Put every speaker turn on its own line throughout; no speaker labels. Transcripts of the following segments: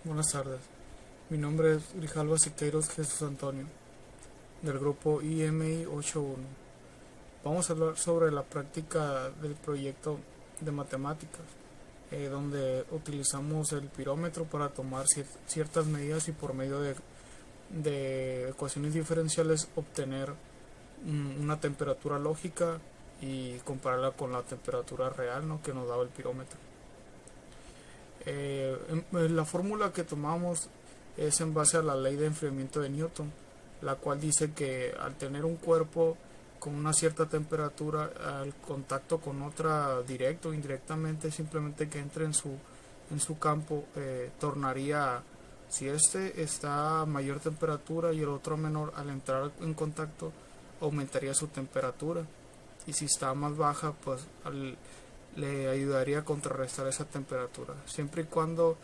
Buenas tardes, mi nombre es Grijalva Siqueiros Jesús Antonio, del grupo IMI 81. Vamos a hablar sobre la práctica del proyecto de matemáticas, donde utilizamos el pirómetro para tomar ciertas medidas y por medio de ecuaciones diferenciales obtener una temperatura lógica y compararla con la temperatura real, ¿no?, que nos daba el pirómetro. La fórmula que tomamos es en base a la ley de enfriamiento de Newton, la cual dice que al tener un cuerpo con una cierta temperatura, al contacto con otra directo o indirectamente, simplemente que entre en su campo, tornaría, si este está a mayor temperatura y el otro menor, al entrar en contacto aumentaría su temperatura, y si está más baja, pues le ayudaría a contrarrestar esa temperatura, siempre y cuando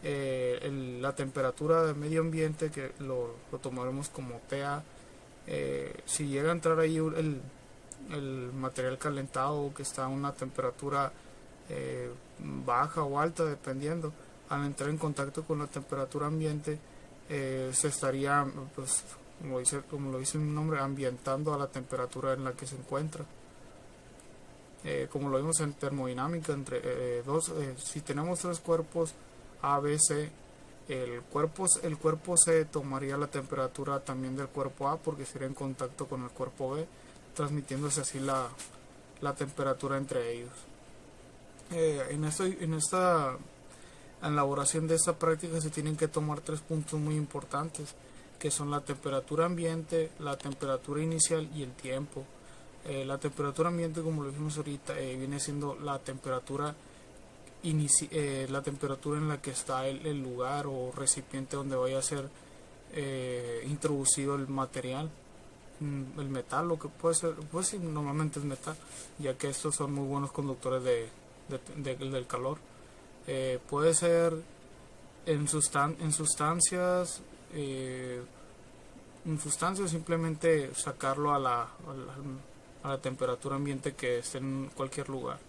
la temperatura del medio ambiente, que lo tomaremos como TA, si llega a entrar ahí el material calentado que está a una temperatura baja o alta, dependiendo, al entrar en contacto con la temperatura ambiente, se estaría, pues, como lo dice el nombre, ambientando a la temperatura en la que se encuentra. Como lo vimos en termodinámica, entre si tenemos tres cuerpos A, B, C, el cuerpo C tomaría la temperatura también del cuerpo A, porque sería en contacto con el cuerpo B, transmitiéndose así la temperatura entre ellos. En esta elaboración de esta práctica se tienen que tomar tres puntos muy importantes, que son la temperatura ambiente, la temperatura inicial y el tiempo. La temperatura ambiente, como lo dijimos ahorita, viene siendo la temperatura la temperatura en la que está el lugar o recipiente donde vaya a ser introducido el material, el metal, lo que puede ser, pues sí, normalmente es metal, ya que estos son muy buenos conductores del calor. Puede ser en sustancias, simplemente sacarlo a la temperatura ambiente que esté en cualquier lugar.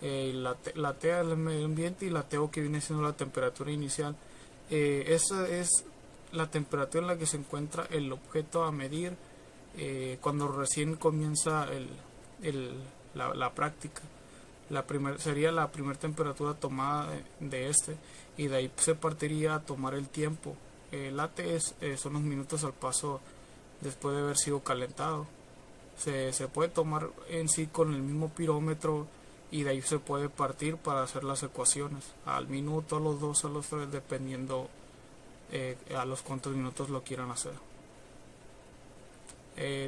La TA del medio ambiente y la TO, que viene siendo la temperatura inicial. Esa es la temperatura en la que se encuentra el objeto a medir cuando recién comienza la práctica. Sería la primera temperatura tomada de este, y de ahí se partiría a tomar el tiempo. La T son los minutos al paso después de haber sido calentado. Se puede tomar en sí con el mismo pirómetro, y de ahí se puede partir para hacer las ecuaciones al minuto, a los 2, a los 3, dependiendo a los cuantos minutos lo quieran hacer.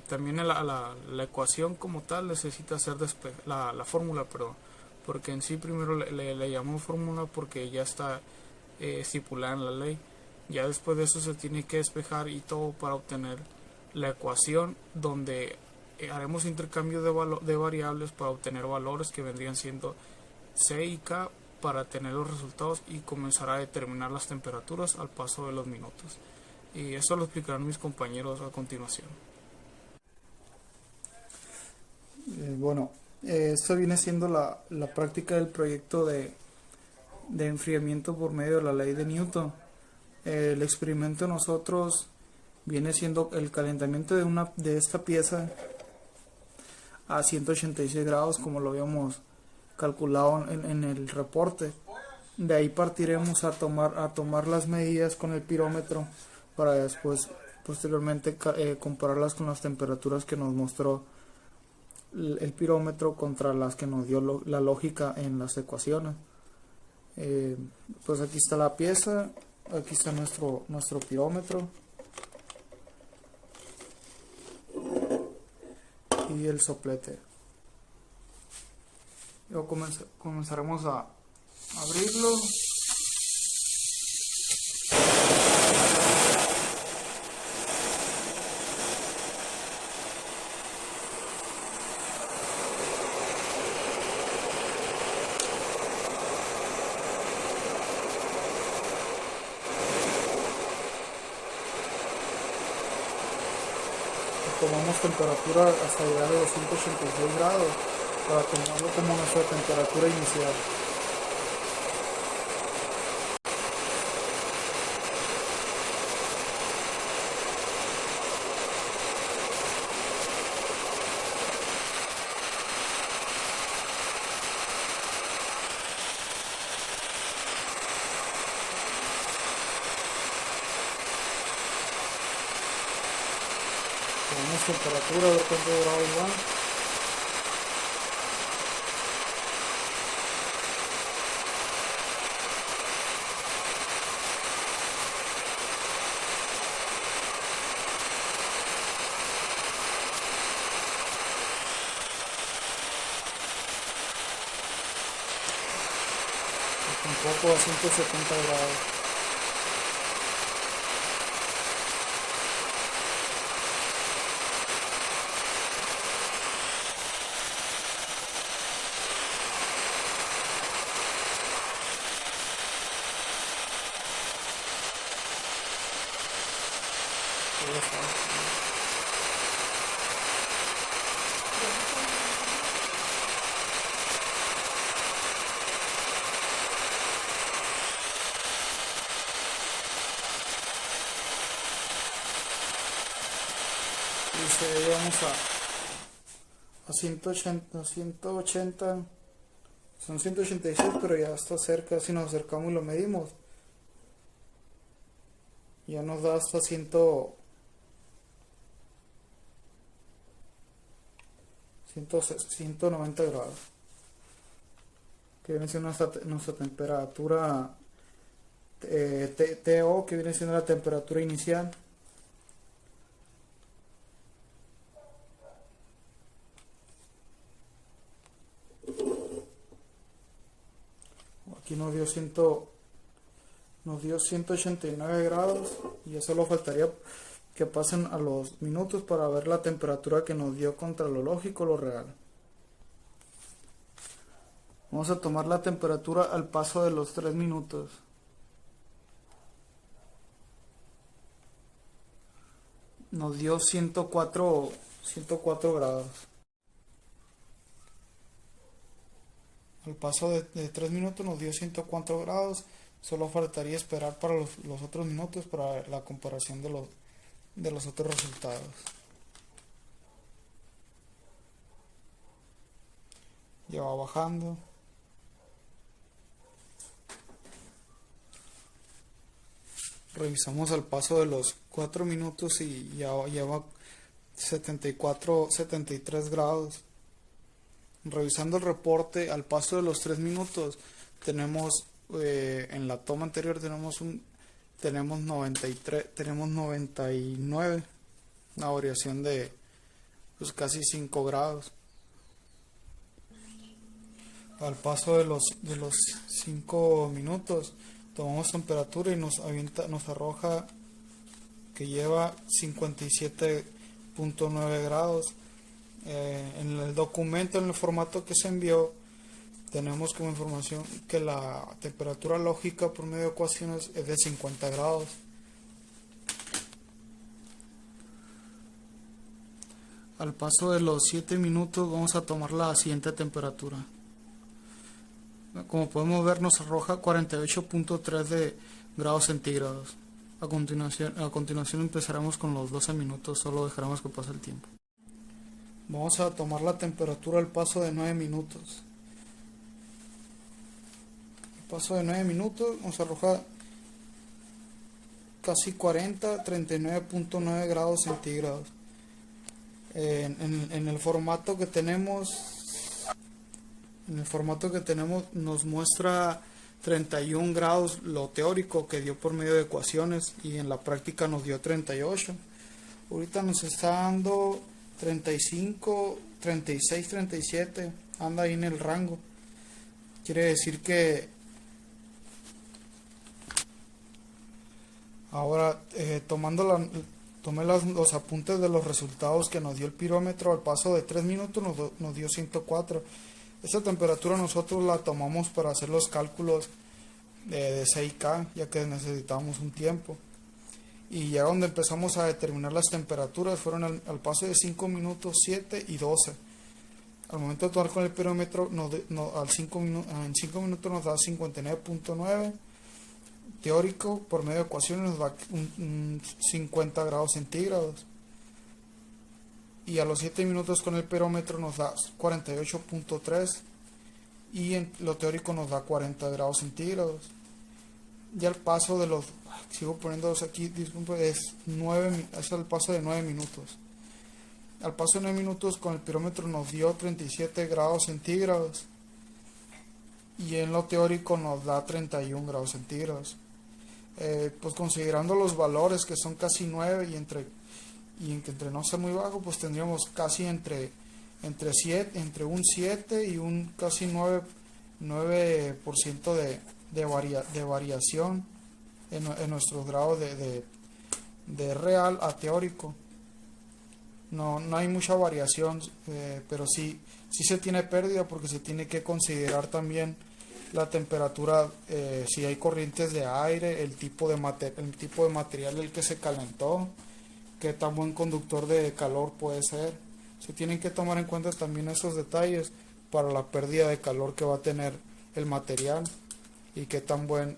También la ecuación como tal necesita hacer la fórmula, perdón, porque en sí primero le llamamos fórmula porque ya está estipulada en la ley. Ya después de eso se tiene que despejar y todo para obtener la ecuación, donde haremos intercambio de variables para obtener valores que vendrían siendo C y K, para tener los resultados y comenzar a determinar las temperaturas al paso de los minutos. Y eso lo explicarán mis compañeros a continuación. Esto viene siendo la práctica del proyecto de enfriamiento por medio de la ley de Newton. El experimento de nosotros viene siendo el calentamiento de esta pieza a 186 grados, como lo habíamos calculado en el reporte. De ahí partiremos a tomar las medidas con el pirómetro, para después posteriormente compararlas con las temperaturas que nos mostró el pirómetro contra las que nos dio la lógica en las ecuaciones. Pues aquí está la pieza, aquí está nuestro pirómetro y el soplete. Luego comenzaremos a abrirlo. Tomamos temperatura hasta llegar a los 186 grados para tomarlo como nuestra temperatura inicial. Tomamos temperatura, a ver cuántos grados van. Un poco a 170 grados. Ya está. Dice, vamos a 180, son 186, pero ya está cerca. Si nos acercamos y lo medimos, ya nos da hasta 190 grados, que viene siendo nuestra temperatura TO, que viene siendo la temperatura inicial. Aquí nos dio 189 grados, y ya solo faltaría que pasen a los minutos para ver la temperatura que nos dio contra lo lógico, lo real. Vamos a tomar la temperatura al paso de los 3 minutos. Nos dio 104 grados. Al paso de 3 minutos nos dio 104 grados. Solo faltaría esperar para los otros minutos para la comparación de los otros resultados. Ya va bajando. Revisamos al paso de los 4 minutos y ya va 73 grados. Revisando el reporte al paso de los 3 minutos, tenemos en la toma anterior tenemos 99, una variación de pues casi 5 grados. Al paso de los 5 minutos tomamos temperatura y nos arroja que lleva 57.9 grados. En el documento, en el formato que se envió, tenemos como información que la temperatura lógica por medio de ecuaciones es de 50 grados. Al paso de los 7 minutos vamos a tomar la siguiente temperatura. Como podemos ver, nos arroja 48.3 de grados centígrados. A continuación empezaremos con los 12 minutos, solo dejaremos que pase el tiempo. Vamos a tomar la temperatura al paso de 9 minutos. Al paso de 9 minutos nos arroja casi 39.9 grados centígrados. En el formato que tenemos nos muestra 31 grados lo teórico que dio por medio de ecuaciones, y en la práctica nos dio 38. Ahorita nos está dando 35, 36, 37, anda ahí en el rango. Quiere decir que ahora tomé los apuntes de los resultados que nos dio el pirómetro. Al paso de 3 minutos nos dio 104. Esta temperatura nosotros la tomamos para hacer los cálculos de CIK, ya que necesitábamos un tiempo. Y ya donde empezamos a determinar las temperaturas fueron al paso de 5 minutos, 7 y 12. Al momento de tomar con el pirómetro, en 5 minutos nos da 59.9. Teórico, por medio de ecuaciones, nos da 50 grados centígrados. Y a los 7 minutos con el pirómetro nos da 48.3. Y en lo teórico nos da 40 grados centígrados. Y al paso de los... Sigo poniéndolos aquí, disculpe, es el paso de 9 minutos. al paso de 9 minutos con el pirómetro nos dio 37 grados centígrados y en lo teórico nos da 31 grados centígrados. Pues considerando los valores que son casi 9 y entre no ser muy bajo, pues tendríamos casi entre un 7 y un casi 9% de variación en nuestros grados de real a teórico. No hay mucha variación, pero sí se tiene pérdida porque se tiene que considerar también la temperatura, si hay corrientes de aire, el tipo de material del que se calentó, qué tan buen conductor de calor puede ser. Se tienen que tomar en cuenta también esos detalles para la pérdida de calor que va a tener el material y qué tan bueno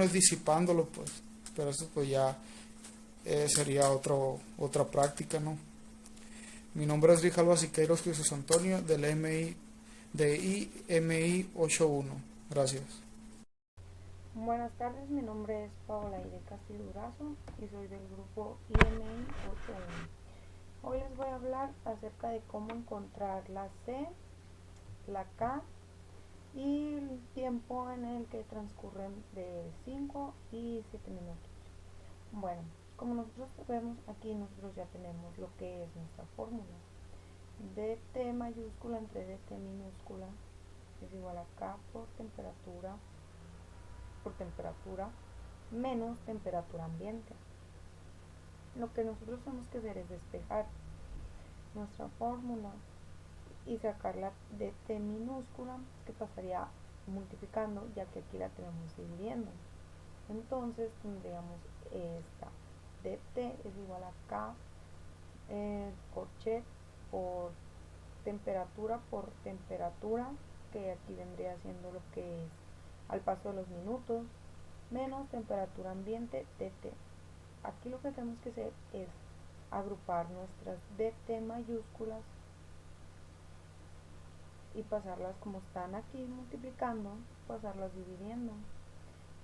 es disipándolo, pues. Pero eso pues ya sería otra práctica, ¿no? Mi nombre es Rijalba Siqueiros Jesús Antonio del IMI 81. Gracias.
Buenas tardes, mi nombre es Paola Aide Castillo Durazo y soy del grupo IMI 81. Hoy les voy a hablar acerca de cómo encontrar la C, la K y el tiempo en el que transcurren de 5 y 7 minutos. Bueno, como nosotros vemos aquí, nosotros ya tenemos lo que es nuestra fórmula. dt mayúscula entre dt minúscula es igual a K por temperatura menos temperatura ambiente. Lo que nosotros tenemos que hacer es despejar nuestra fórmula y sacar la dt minúscula, que pasaría multiplicando, ya que aquí la tenemos dividiendo. Entonces tendríamos esta dt es igual a K corchet por temperatura, que aquí vendría siendo lo que es al paso de los minutos, menos temperatura ambiente dt. Aquí lo que tenemos que hacer es agrupar nuestras dt mayúsculas y pasarlas como están aquí multiplicando, pasarlas dividiendo.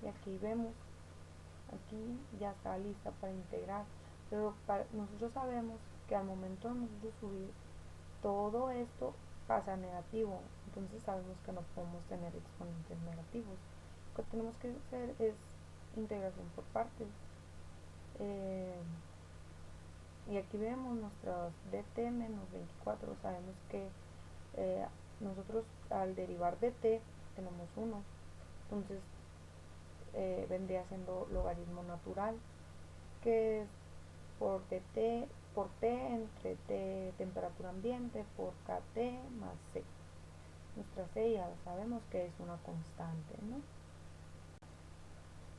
Y aquí vemos, aquí ya está lista para integrar, pero nosotros sabemos que al momento de nosotros subir todo esto pasa negativo, entonces sabemos que no podemos tener exponentes negativos. Lo que tenemos que hacer es integración por partes. Y aquí vemos nuestras dt menos 24. Sabemos que nosotros al derivar dt tenemos 1, entonces vendría siendo logaritmo natural, que es por dt por t entre t temperatura ambiente por kt más c. Nuestra c ya sabemos que es una constante, ¿no?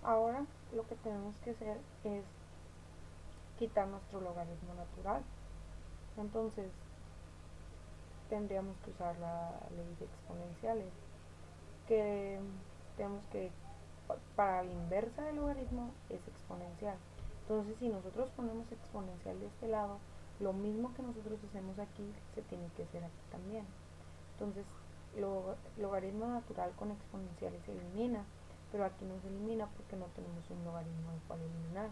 Ahora lo que tenemos que hacer es quitar nuestro logaritmo natural. Entonces tendríamos que usar la ley de exponenciales, que tenemos que, para la inversa del logaritmo es exponencial. Entonces si nosotros ponemos exponencial de este lado, lo mismo que nosotros hacemos aquí se tiene que hacer aquí también. Entonces logaritmo natural con exponenciales se elimina, pero aquí no se elimina porque no tenemos un logaritmo al cual eliminar.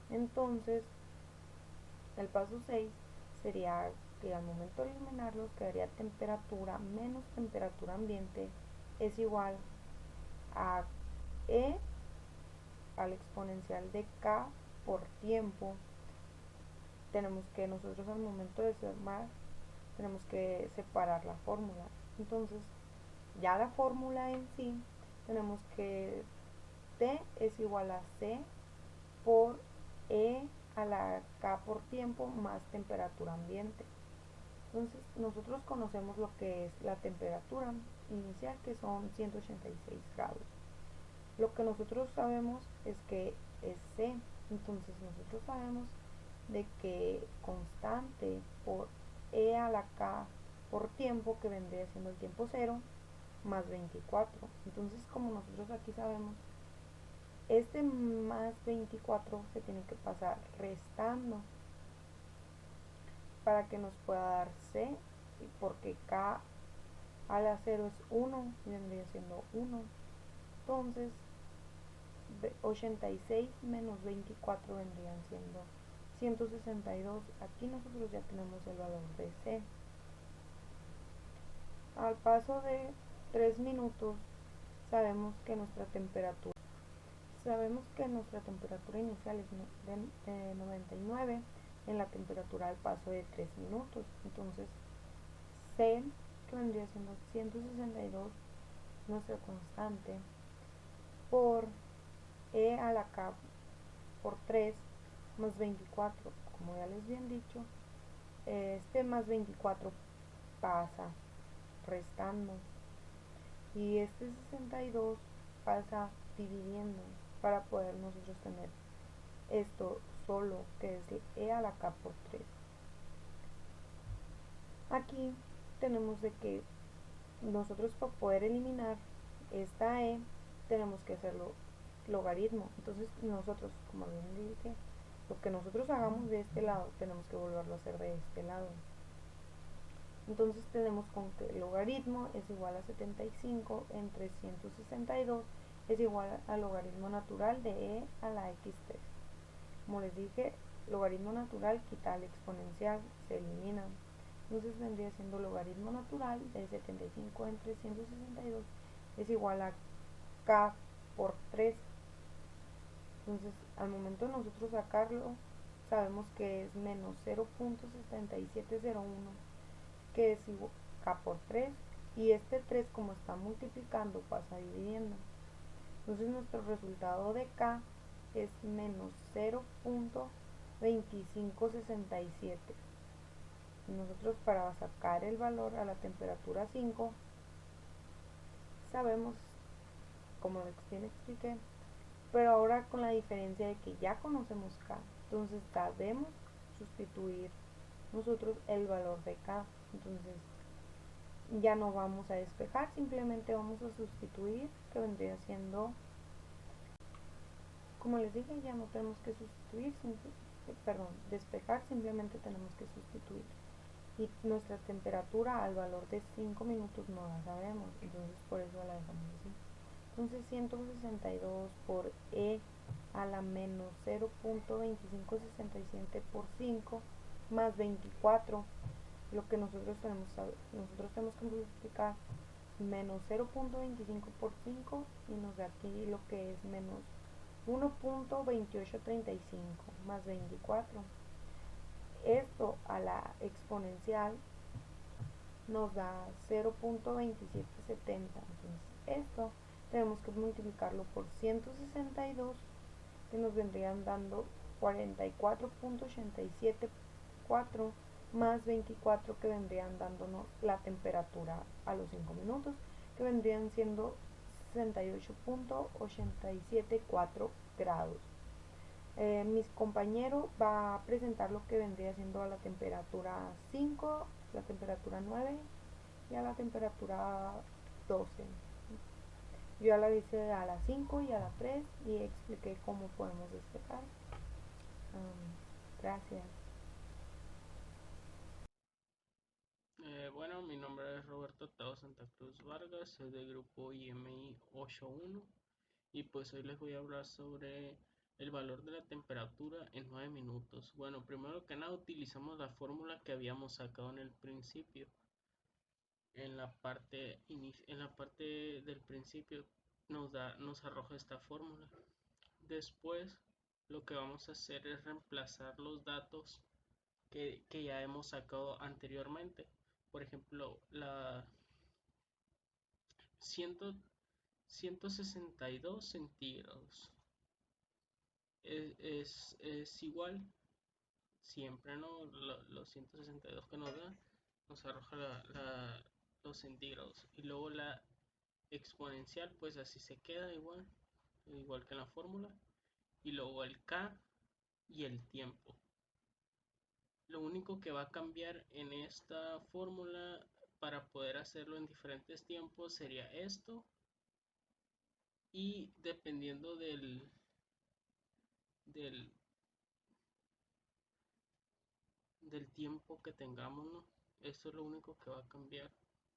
Entonces el paso 6 sería que al momento de eliminarlos quedaría temperatura menos temperatura ambiente es igual a E al exponencial de K por tiempo. Tenemos que nosotros al momento de sumar tenemos que separar la fórmula. Entonces ya la fórmula en sí tenemos que T es igual a C por E a la K por tiempo más temperatura ambiente. Entonces nosotros conocemos lo que es la temperatura inicial, que son 186 grados. Lo que nosotros sabemos es que es C. Entonces nosotros sabemos de que constante por E a la K por tiempo, que vendría siendo el tiempo cero, más 24. Entonces como nosotros aquí sabemos, este más 24 se tiene que pasar restando para que nos pueda dar C, porque K a la 0 es 1 y vendría siendo 1. Entonces 86 menos 24 vendrían siendo 162. Aquí nosotros ya tenemos el valor de C. Al paso de 3 minutos sabemos que nuestra temperatura inicial es de 99 en la temperatura al paso de 3 minutos. Entonces C, que vendría siendo 162, nuestra constante, por E a la K por 3 más 24. Como ya les habían dicho, este más 24 pasa restando y este 62 pasa dividiendo para poder nosotros tener esto solo, que es E a la K por 3. Aquí tenemos de que nosotros, para poder eliminar esta E, tenemos que hacerlo logaritmo. Entonces nosotros, como bien dije, lo que nosotros hagamos de este lado tenemos que volverlo a hacer de este lado. Entonces tenemos con que el logaritmo es igual a 75 entre 162 es igual al logaritmo natural de E a la x3. Como les dije, logaritmo natural quita el exponencial, se elimina. Entonces vendría siendo logaritmo natural de 75 entre 162 es igual a K por 3. Entonces al momento de nosotros sacarlo, sabemos que es menos 0.7701, que es igual K por 3, y este 3, como está multiplicando, pasa dividiendo. Entonces nuestro resultado de K es menos 0.2567. Nosotros, para sacar el valor a la temperatura 5, sabemos, como bien expliqué, pero ahora con la diferencia de que ya conocemos K, entonces sabemos sustituir nosotros el valor de K. Entonces ya no vamos a despejar, simplemente vamos a sustituir, que vendría siendo, como les dije, ya no tenemos que sustituir, despejar, simplemente tenemos que sustituir. Y nuestra temperatura al valor de 5 minutos no la sabemos, entonces por eso la dejamos así. Entonces 162 por E a la menos 0.2567 por 5 más 24, lo que nosotros tenemos que multiplicar menos 0.25 por 5 y nos da aquí lo que es menos 1.2835 más 24. Esto a la exponencial nos da 0.2770. Entonces esto tenemos que multiplicarlo por 162, que nos vendrían dando 44.874 más 24, que vendrían dándonos la temperatura a los 5 minutos, que vendrían siendo 68.874 grados. Mi compañero va a presentar lo que vendría siendo a la temperatura 5, la temperatura 9 y a la temperatura 12. Yo ya la hice a las 5 y a las 3 y expliqué cómo podemos despejar. Gracias.
Bueno, mi nombre es Roberto Tao Santa Cruz Vargas, soy del grupo IMI 81 y pues hoy les voy a hablar sobre el valor de la temperatura en 9 minutos. Bueno, primero que nada utilizamos la fórmula que habíamos sacado en el principio. En la parte del principio nos arroja esta fórmula. Después lo que vamos a hacer es reemplazar los datos que ya hemos sacado anteriormente. Por ejemplo, la 162 centígrados es igual siempre, ¿no? Los 162 que nos da nos arroja los centígrados, y luego la exponencial pues así se queda igual que en la fórmula, y luego el K y el tiempo. Lo único que va a cambiar en esta fórmula para poder hacerlo en diferentes tiempos sería esto, y dependiendo del, del tiempo que tengamos, ¿no? Esto es lo único que va a cambiar,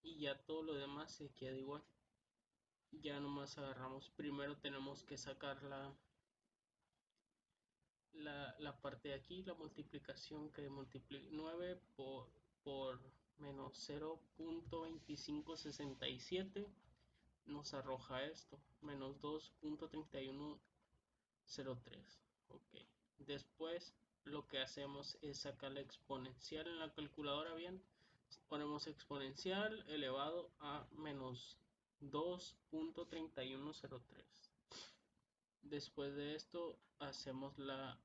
y ya todo lo demás se queda igual. Ya nomás agarramos, primero tenemos que sacar la parte de aquí, la multiplicación que multiplica 9 por menos 0.2567 nos arroja esto, menos 2.3103. Ok. Después lo que hacemos es sacar la exponencial en la calculadora bien. Ponemos exponencial elevado a menos 2.3103. Después de esto hacemos la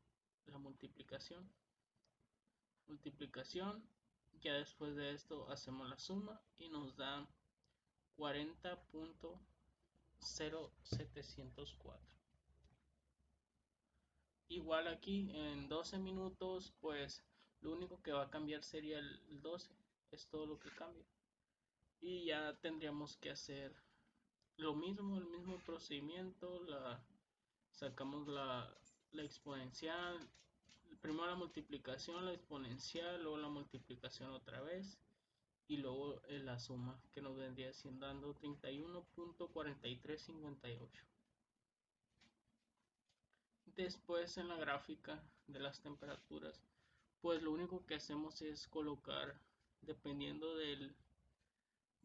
multiplicación. Ya después de esto hacemos la suma y nos da 40.0704. Igual aquí en 12 minutos, pues lo único que va a cambiar sería el 12, es todo lo que cambia. Y ya tendríamos que hacer lo mismo, el mismo procedimiento, sacamos la exponencial, primero la multiplicación, la exponencial, luego la multiplicación otra vez y luego la suma, que nos vendría siendo dando 31.4358. Después en la gráfica de las temperaturas, pues lo único que hacemos es colocar, dependiendo de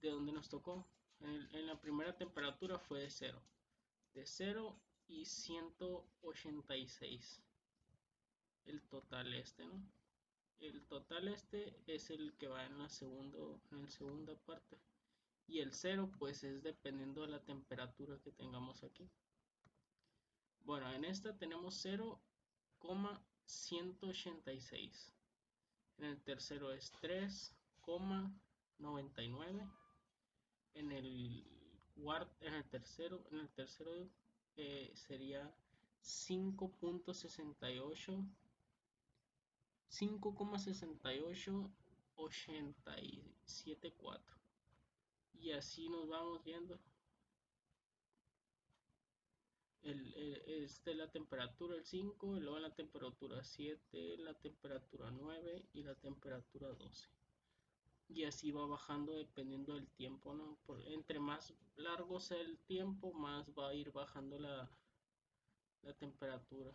donde nos tocó. En la primera temperatura fue de 0 y 186 el total ¿no? El total es el que va en la segunda parte, y el 0 pues es dependiendo de la temperatura que tengamos aquí. Bueno, en esta tenemos 0,186. En el tercero es 3,99. En el tercero sería 5,68887,4. Y así nos vamos viendo. La temperatura el 5, luego la temperatura 7, la temperatura 9 y la temperatura 12. Y así va bajando dependiendo del tiempo, ¿no? Entre más largo sea el tiempo, más va a ir bajando la temperatura.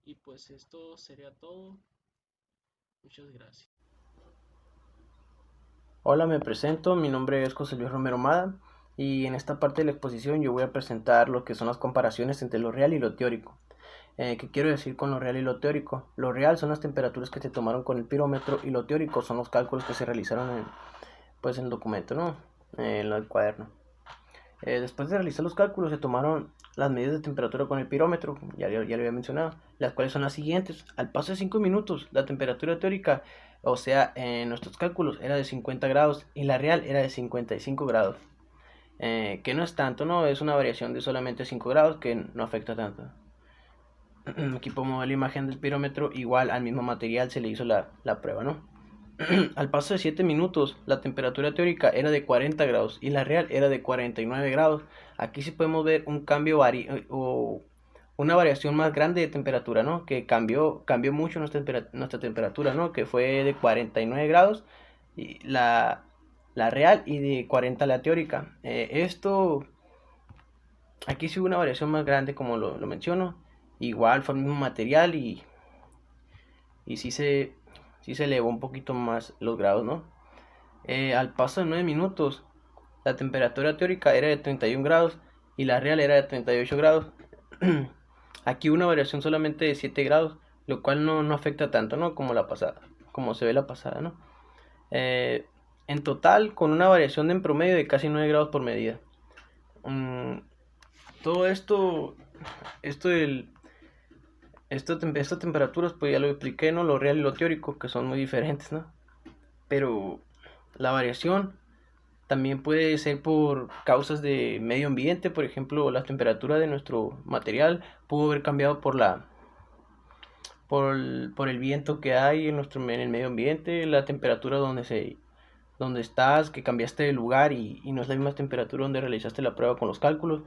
Y pues esto sería todo. Muchas gracias.
Hola, me presento, mi nombre es José Luis Romero Mada y en esta parte de la exposición yo voy a presentar lo que son las comparaciones entre lo real y lo teórico. ¿Qué quiero decir con lo real y lo teórico? Lo real son las temperaturas que se tomaron con el pirómetro y lo teórico son los cálculos que se realizaron en el documento, ¿no? En el cuaderno. Después de realizar los cálculos se tomaron las medidas de temperatura con el pirómetro, ya lo había mencionado, las cuales son las siguientes. Al paso de 5 minutos, la temperatura teórica, o sea, en nuestros cálculos era de 50 grados y la real era de 55 grados. Que no es tanto, ¿no? Es una variación de solamente 5 grados que no afecta tanto. Aquí podemos ver la imagen del pirómetro, igual al mismo material se le hizo la prueba, ¿no? Al paso de 7 minutos, la temperatura teórica era de 40 grados y la real era de 49 grados. Aquí sí podemos ver un cambio o una variación más grande de temperatura, ¿no? Que cambió mucho nuestra temperatura, ¿no? Que fue de 49 grados y la real y de 40 la teórica. Aquí sí hubo una variación más grande, como lo menciono. Igual fue el mismo material y sí se elevó un poquito más los grados, ¿no? Al paso de 9 minutos, la temperatura teórica era de 31 grados y la real era de 38 grados. Aquí una variación solamente de 7 grados, lo cual no afecta tanto, ¿no? Como se ve la pasada, ¿no? En total, con una variación en promedio de casi 9 grados por medida. Todo estas temperaturas, pues ya lo expliqué, ¿no? Lo real y lo teórico, que son muy diferentes, ¿no? Pero la variación también puede ser por causas de medio ambiente. Por ejemplo, la temperatura de nuestro material pudo haber cambiado por el viento que hay en el medio ambiente, la temperatura donde estás, que cambiaste de lugar y no es la misma temperatura donde realizaste la prueba con los cálculos.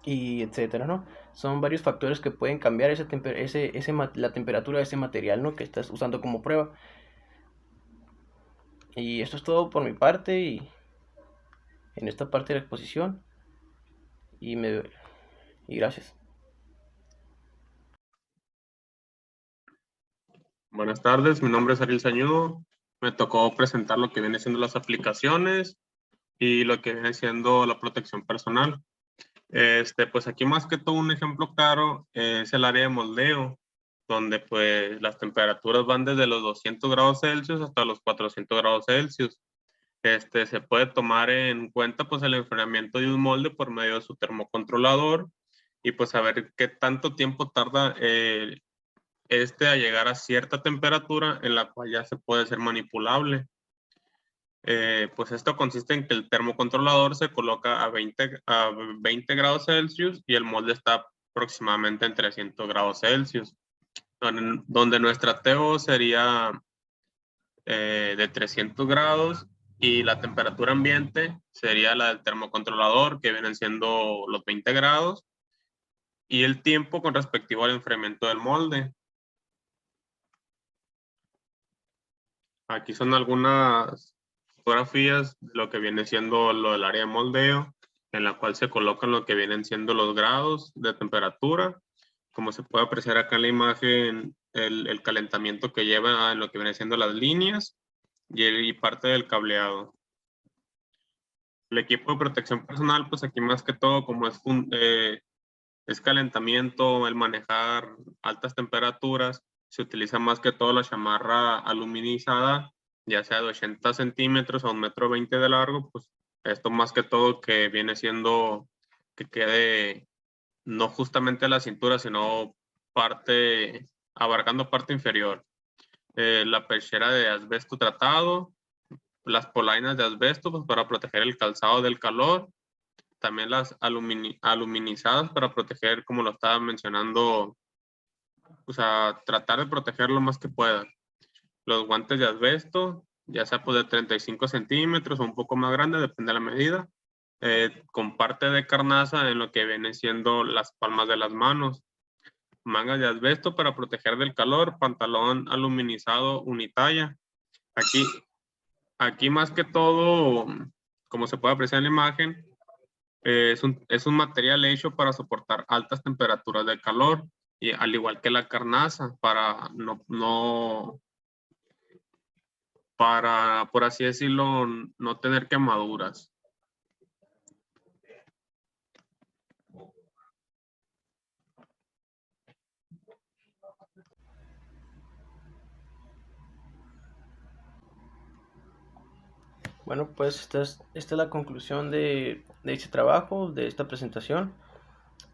Y etcétera, ¿no? Son varios factores que pueden cambiar la temperatura de ese material, ¿no? Que estás usando como prueba. Y esto es todo por mi parte y en esta parte de la exposición y gracias.
Buenas tardes, mi nombre es Ariel Sañudo. Me tocó presentar lo que viene siendo las aplicaciones y lo que viene siendo la protección personal. Pues aquí más que todo un ejemplo claro es el área de moldeo, donde pues las temperaturas van desde los 200 grados Celsius hasta los 400 grados Celsius. Se puede tomar en cuenta pues el enfriamiento de un molde por medio de su termocontrolador y pues saber qué tanto tiempo tarda a llegar a cierta temperatura en la cual ya se puede ser manipulable. Pues esto consiste en que el termocontrolador se coloca a 20 grados Celsius y el molde está aproximadamente en 300 grados Celsius, donde nuestra TO sería de 300 grados y la temperatura ambiente sería la del termocontrolador, que vienen siendo los 20 grados, y el tiempo con respectivo al enfriamiento del molde. Aquí son algunas fotografías de lo que viene siendo lo del área de moldeo, en la cual se colocan lo que vienen siendo los grados de temperatura. Como se puede apreciar acá en la imagen, el calentamiento que lleva en lo que viene siendo las líneas y parte del cableado. El equipo de protección personal, pues aquí más que todo, como es calentamiento, el manejar altas temperaturas, se utiliza más que todo la chamarra aluminizada, ya sea de 80 centímetros a 1,20 m de largo, pues esto más que todo que viene siendo que quede no justamente a la cintura, sino abarcando parte inferior. La pechera de asbesto tratado, las polainas de asbesto pues, para proteger el calzado del calor, también las aluminizadas para proteger, como lo estaba mencionando, o sea, tratar de proteger lo más que pueda. Los guantes de asbesto, ya sea pues de 35 centímetros o un poco más grande, depende de la medida, con parte de carnaza en lo que viene siendo las palmas de las manos. Mangas de asbesto para proteger del calor, pantalón aluminizado unitalla. Aquí más que todo, como se puede apreciar en la imagen, es un material hecho para soportar altas temperaturas de calor, y al igual que la carnaza, para, por así decirlo, no tener quemaduras.
Bueno, pues esta es la conclusión de este trabajo, de esta presentación.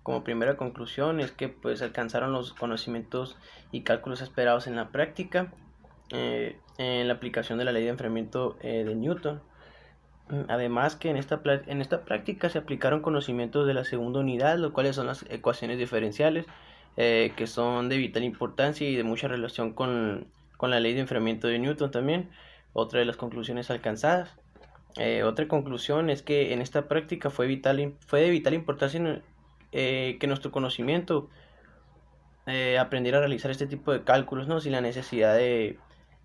Como primera conclusión es que pues alcanzaron los conocimientos y cálculos esperados en la práctica, en la aplicación de la ley de enfriamiento de Newton. Además que en esta práctica se aplicaron conocimientos de la segunda unidad, lo cuales son las ecuaciones diferenciales, que son de vital importancia y de mucha relación con la ley de enfriamiento de Newton también. Otra de las conclusiones alcanzadas. Otra conclusión es que en esta práctica fue de vital importancia que nuestro conocimiento aprendiera a realizar este tipo de cálculos, ¿no? Sin la necesidad de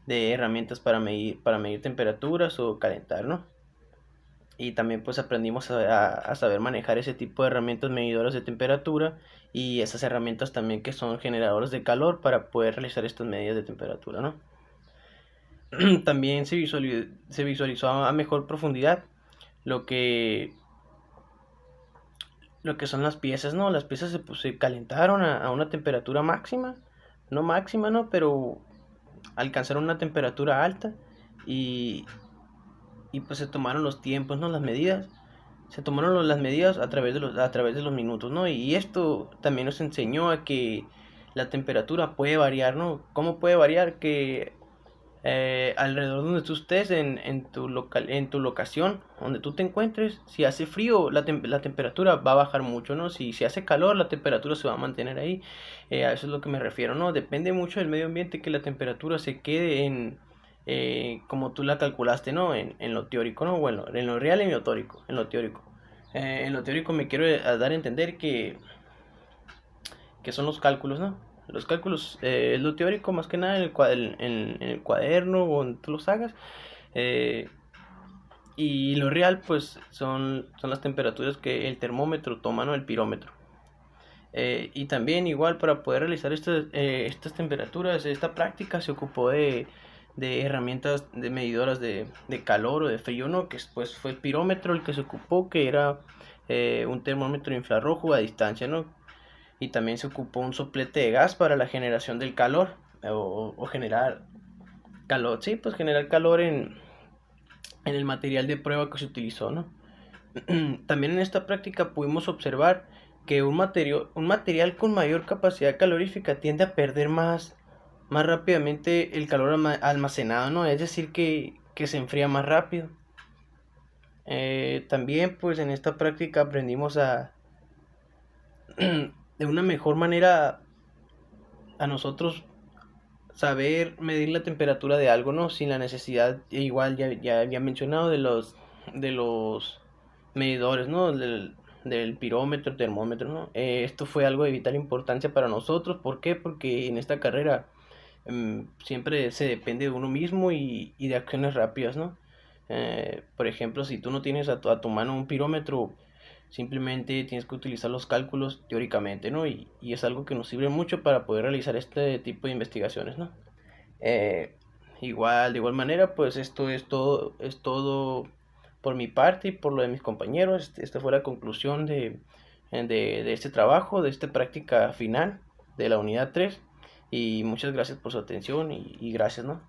herramientas para medir temperaturas o calentar, ¿no? Y también pues aprendimos a saber manejar ese tipo de herramientas medidoras de temperatura y esas herramientas también que son generadores de calor para poder realizar estas medidas de temperatura, ¿no? También se visualizó a mejor profundidad lo que, lo que son las piezas, ¿no? Las piezas se calentaron a una temperatura máxima, ¿no? Pero alcanzaron una temperatura alta y, y pues se tomaron los tiempos, ¿no? Las medidas. Se tomaron las medidas a través de los minutos, ¿no? Y esto también nos enseñó a que la temperatura puede variar, ¿no? ¿Cómo puede variar? Que alrededor donde tú estés, en tu locación, donde tú te encuentres, si hace frío, la temperatura va a bajar mucho, ¿no? Si hace calor, la temperatura se va a mantener ahí. A eso es lo que me refiero, ¿no? Depende mucho del medio ambiente que la temperatura se quede como tú la calculaste, ¿no? En lo teórico, ¿no? Bueno, en lo real y en lo teórico. En lo teórico me quiero dar a entender que son los cálculos, ¿no? Los cálculos es lo teórico más que nada en el cuaderno o donde tú los hagas. Y lo real pues son las temperaturas que el termómetro toma, ¿no? El pirómetro. Y también igual para poder realizar estas temperaturas, esta práctica se ocupó de herramientas de medidoras de calor o de frío, ¿no? Que pues fue el pirómetro el que se ocupó, que era un termómetro infrarrojo a distancia, ¿no? Y también se ocupó un soplete de gas para la generación del calor o generar calor, sí, pues generar calor en el material de prueba que se utilizó, ¿no? También en esta práctica pudimos observar que un material con mayor capacidad calorífica tiende a perder más rápidamente el calor almacenado, ¿no? Es decir, que se enfría más rápido. También pues en esta práctica aprendimos de una mejor manera a nosotros saber medir la temperatura de algo, ¿no? Sin la necesidad, igual ya había mencionado, de los medidores, ¿no? Del pirómetro, termómetro, ¿no? Esto fue algo de vital importancia para nosotros. ¿Por qué? Porque en esta carrera siempre se depende de uno mismo y de acciones rápidas, ¿no? Por ejemplo, si tú no tienes a tu mano un pirómetro, simplemente tienes que utilizar los cálculos teóricamente, ¿no? Y es algo que nos sirve mucho para poder realizar este tipo de investigaciones, ¿no? Eh, de igual manera, pues esto es todo por mi parte y por lo de mis compañeros. Esta fue la conclusión de este trabajo, de esta práctica final de la unidad 3. Y muchas gracias por su atención y gracias, ¿no?